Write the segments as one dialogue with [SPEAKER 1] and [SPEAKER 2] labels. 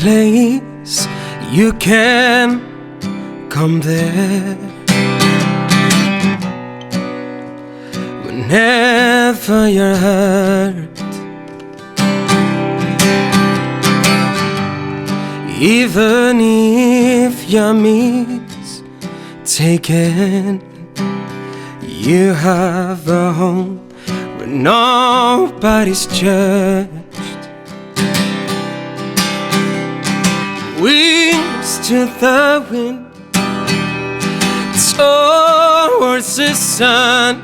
[SPEAKER 1] place you can come there. Whenever you're hurt, even if you're mistaken, you have a home where nobody's judged. Wings to the wind, towards the sun,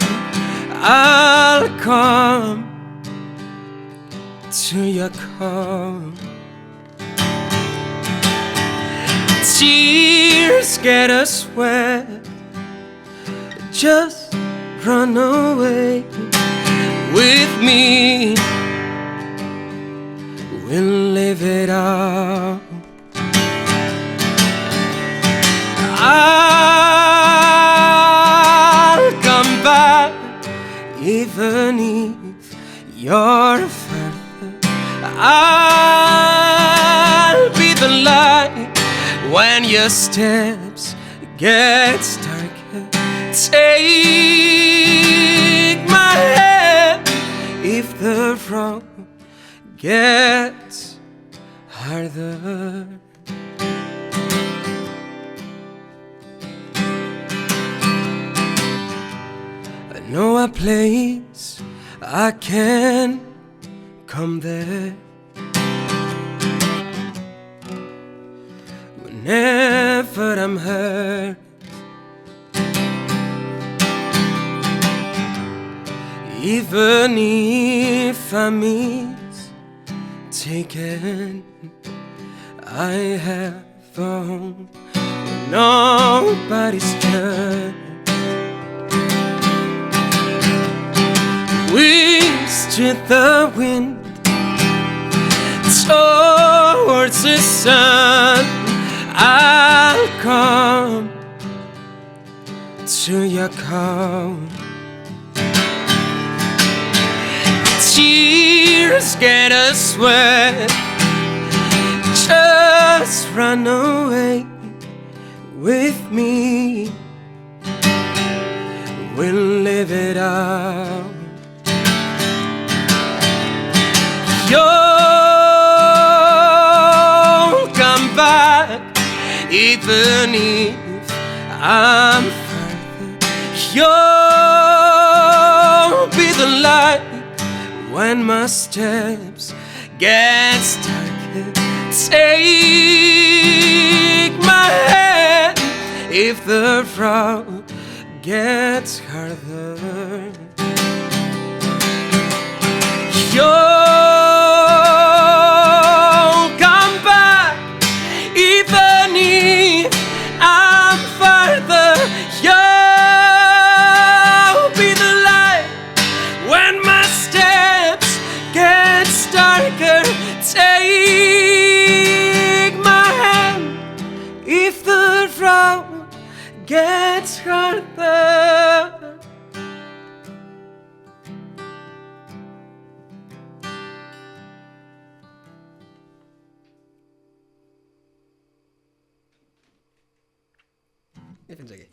[SPEAKER 1] I'll come to your call. Tears get us wet, just run away with me. We'll live it out. I'll come back even if you're further. I'll be the light when your steps get darker. Take my hand if the road gets harder. I know a place I can come there. Whenever I'm hurt, even if I'm mistaken, I have a home where nobody's judged. Wings to the wind, towards the sun, I'll come to your call. Tears get us wet, just run away with me. We'll live it out. You'll come back even if I'm further. You'll be the light when my steps get darker. Take my hand if the road gets harder. You'll come back even if I'm further. You'll be the light when my steps get darker. Take my hand if the road gets harder.
[SPEAKER 2] I fins aquí.